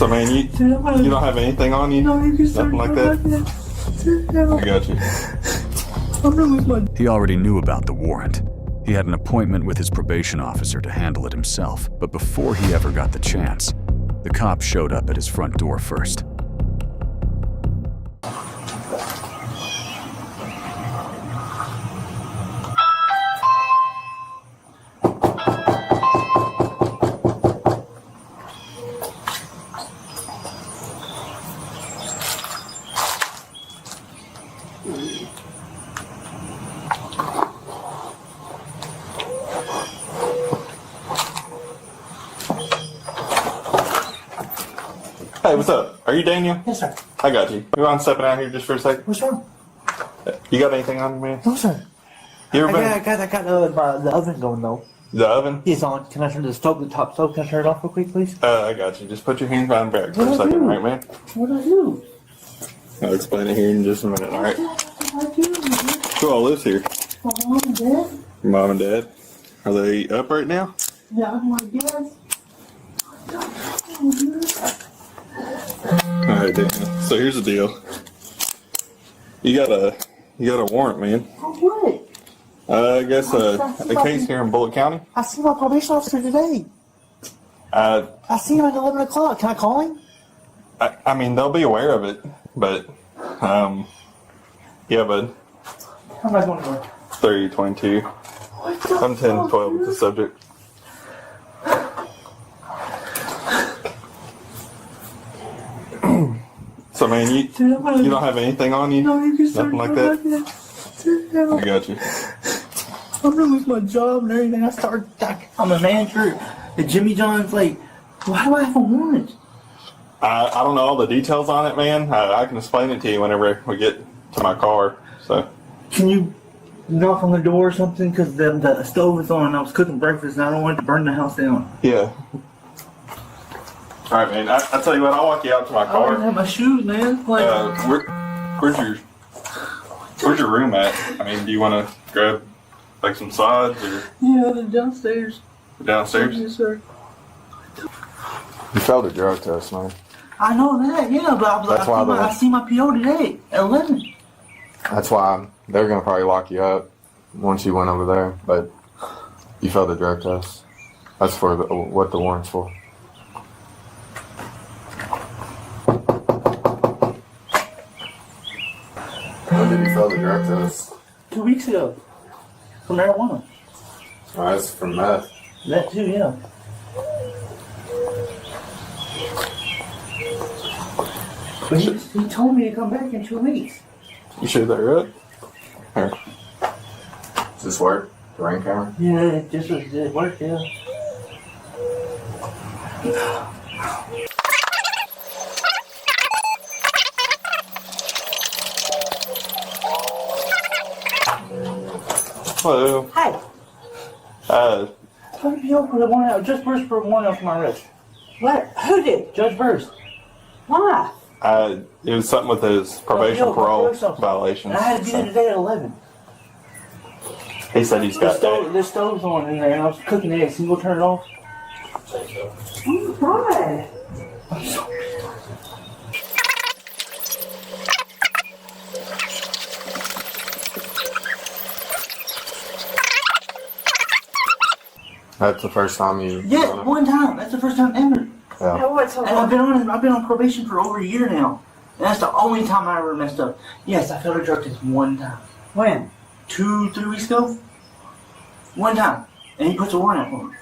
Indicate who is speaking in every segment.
Speaker 1: So, man, you don't have anything on you?
Speaker 2: No, you can
Speaker 1: Nothing like that? I got you.
Speaker 2: I'm gonna lose my...
Speaker 3: He already knew about the warrant. He had an appointment with his probation officer to handle it himself, but before he ever got the chance, the cop showed up at his front door first.
Speaker 1: Hey, what's up? Are you Daniel?
Speaker 2: Yes, sir.
Speaker 1: I got you. You mind stepping out here just for a second?
Speaker 2: What's wrong?
Speaker 1: You got anything on you, man?
Speaker 2: No, sir.
Speaker 1: You ever been...
Speaker 2: I got the oven going, though.
Speaker 1: The oven?
Speaker 2: It's on. Can I turn the top stove? Can I turn it off real quick, please?
Speaker 1: I got you. Just put your hands behind the back for a second, right, man?
Speaker 2: What'd I do?
Speaker 1: I'll explain it here in just a minute, alright?
Speaker 2: What'd I do, man?
Speaker 1: Who all lives here?
Speaker 2: My mom and dad?
Speaker 1: Your mom and dad? Are they up right now?
Speaker 2: Yeah, I'm my dad.
Speaker 1: Alright, Daniel. So here's the deal. You got a warrant, man.
Speaker 2: Oh, what?
Speaker 1: I guess a case here in Bullitt County.
Speaker 2: I see my probation officer today. I see him at 11 o'clock. Can I call him?
Speaker 1: I mean, they'll be aware of it, but, yeah, bud.
Speaker 2: How am I going to work?
Speaker 1: 3022. I'm 1012 with the subject. So, man, you don't have anything on you?
Speaker 2: No, you can
Speaker 1: Nothing like that? I got you.
Speaker 2: I'm gonna lose my job and everything. I'm a manager at Jimmy John's. Like, why do I have a warrant?
Speaker 1: I don't know all the details on it, man. I can explain it to you whenever we get to my car. So,
Speaker 2: can you knock on the door or something? Because the stove is on and I was cooking breakfast and I don't want it to burn the house down.
Speaker 1: yeah. All right, man. I tell you what, I'll walk you out to my
Speaker 2: I
Speaker 1: car.
Speaker 2: don't have my shoes, man. Like,
Speaker 1: where's your room at? I mean, do you want to grab like some sides or
Speaker 2: yeah, they're downstairs.
Speaker 1: downstairs?
Speaker 2: Yes, sir.
Speaker 4: You failed a drug test, man.
Speaker 2: I know that, yeah, but I see my PO today at 11.
Speaker 4: That's why they're going to probably lock you up once you went over there, but you failed the drug test. That's for what the warrant's for. When did you fail the drug test?
Speaker 2: 2 weeks ago. For marijuana.
Speaker 4: Oh, that's from meth.
Speaker 2: That too, yeah. But he told me to come back in 2 weeks.
Speaker 1: You sure they're right? Here.
Speaker 4: Does this work? The ring camera?
Speaker 2: Yeah, it worked, yeah.
Speaker 1: Hello.
Speaker 2: Hi. How did you open the one out? Judge Burst put one off my wrist.
Speaker 5: What? Who did?
Speaker 2: Judge Burst.
Speaker 5: Why?
Speaker 1: It was something with his probation parole violations.
Speaker 2: And I had to be there today at 11.
Speaker 1: He said he's got
Speaker 2: The stove's on in there and I was cooking eggs. Can you go turn it off?
Speaker 5: Oh, God.
Speaker 2: I'm so
Speaker 4: That's the first time you...
Speaker 2: yeah, one time. That's the first time ever.
Speaker 4: Yeah.
Speaker 5: Now, what's so
Speaker 2: And I've been on probation for over a year now. And that's the only time I ever messed up. Yes, I failed a drug test one time.
Speaker 5: When?
Speaker 2: 2-3 weeks ago? One time. And he puts a warrant out for me.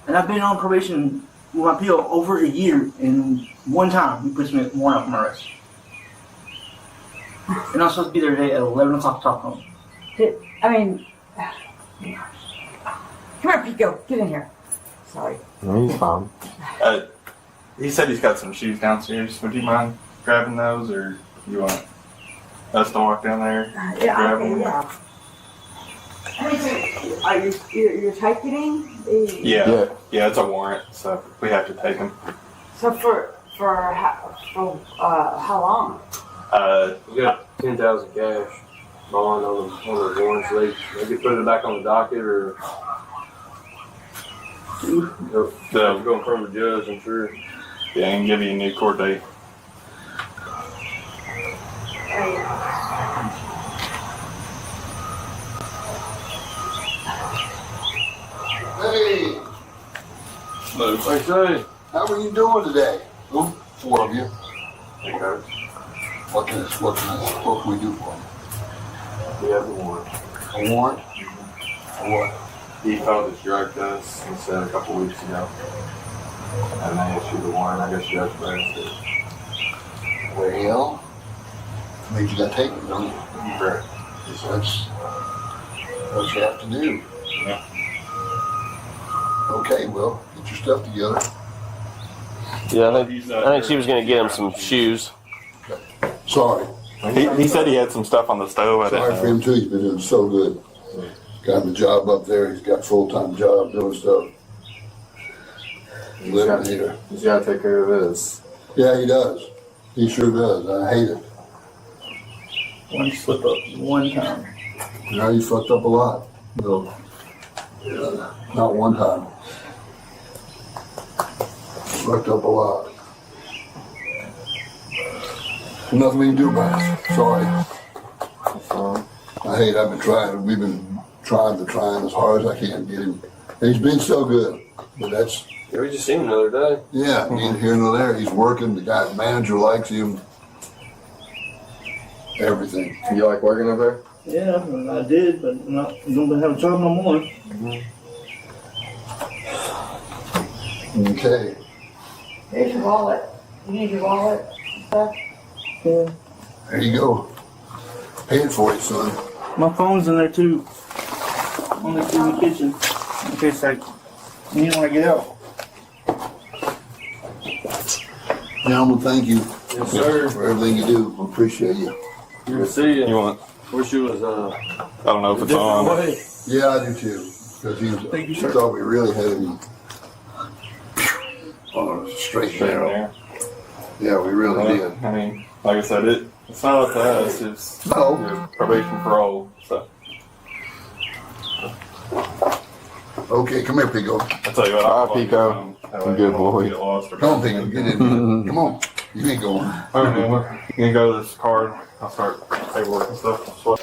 Speaker 2: And I've been on probation with my PO over a year, and one time he puts me a warrant out for my arrest. And I'm supposed to be there today at 11 o'clock to talk to him.
Speaker 5: Come here, Pico. Get in here. Sorry.
Speaker 4: No, he's fine.
Speaker 1: He said he's got some shoes downstairs. Would you mind grabbing those, or you want us to walk down there?
Speaker 5: Yeah,
Speaker 1: grab them?
Speaker 5: yeah. Are you're taking the...
Speaker 1: Yeah, it's a warrant, so we have to take him.
Speaker 5: So for how long?
Speaker 6: We got 10,000 cash bond on the warrants. They could put it back on the docket or go in front of the judge, I'm sure.
Speaker 1: Yeah, I can give you a new court date.
Speaker 7: Hey,
Speaker 6: Like say,
Speaker 7: how are you doing today? Oh, 4 of you.
Speaker 6: hey coach,
Speaker 7: What can we do for you?
Speaker 6: we have the warrant.
Speaker 7: A warrant? For what?
Speaker 1: He failed his drug test, he said a couple weeks ago. And they issued the warrant, I guess you have to arrest it.
Speaker 7: Well, means you gotta take it, don't you?
Speaker 1: Correct.
Speaker 7: That's what you have to do.
Speaker 1: Yeah.
Speaker 7: Okay, well, get your stuff together.
Speaker 8: Yeah, I think she was going to get him some shoes.
Speaker 7: Sorry.
Speaker 1: He said he had some stuff on the stove. I
Speaker 7: Sorry
Speaker 1: didn't
Speaker 7: for
Speaker 1: know.
Speaker 7: him too. He's been doing so good. Got him a job up there. He's got a full-time job doing stuff. Living here.
Speaker 4: He's got to take care of this.
Speaker 7: Yeah, he does. He sure does. I hate it.
Speaker 2: One slip up, one time.
Speaker 7: You know, you fucked up a lot. No. Not one time. Fucked up a lot. Nothing we can do about it. Sorry. I hate. I've been trying. We've been trying as hard as I can to get him. And he's been so good. But that's,
Speaker 6: Yeah, we just seen him the other day.
Speaker 7: yeah, neither here nor there. He's working. The guy, manager likes him. Everything.
Speaker 4: You like working over
Speaker 2: Yeah, I did, but don't have a job no more.
Speaker 7: Okay.
Speaker 5: Here's your wallet. You need your wallet and stuff?
Speaker 2: Yeah.
Speaker 7: There you go. Pay it for it, son.
Speaker 2: My phone's in there too. On the in the kitchen. In case I need when I get out.
Speaker 7: Gentlemen, thank you
Speaker 6: Yes, sir.
Speaker 7: for everything you do. We appreciate you.
Speaker 6: Good to see you.
Speaker 1: You want?
Speaker 6: Wish you was
Speaker 1: I don't know if
Speaker 6: a
Speaker 1: it's
Speaker 6: different
Speaker 1: on.
Speaker 6: way.
Speaker 7: Yeah, I do too. Because
Speaker 2: Thank you,
Speaker 7: he
Speaker 2: sir.
Speaker 7: thought we really had him on a straight
Speaker 1: Straight in
Speaker 7: barrel.
Speaker 1: there.
Speaker 7: Yeah, we really did.
Speaker 1: I mean, like I said, it's not up to us. It's
Speaker 7: No.
Speaker 1: your probation parole. So
Speaker 7: Okay, come here, Pico.
Speaker 1: I tell you what,
Speaker 4: All
Speaker 1: I'll
Speaker 4: right, Pico. Good boy.
Speaker 1: Get lost or
Speaker 7: Come on, Pico. Get in here. Come on. You ain't going.
Speaker 1: All right, man. We're gonna go to this card. I'll start paperwork and stuff. So,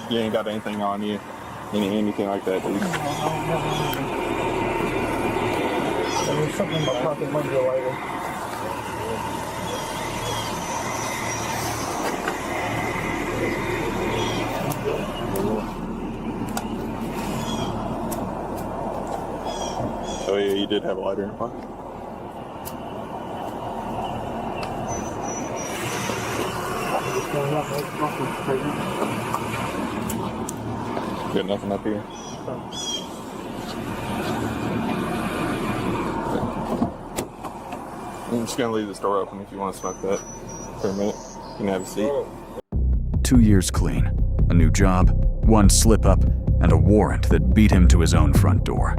Speaker 1: you ain't got anything on you, anything like that, dude.
Speaker 2: There's something in my pocket, might be a lighter.
Speaker 1: Oh yeah, you did have a lighter in your pocket. Got nothing up here. I'm just gonna leave this door open if you want to smoke that for a minute. You can have a seat.
Speaker 3: 2 years clean, a new job, one slip up, and a warrant that beat him to his own front door.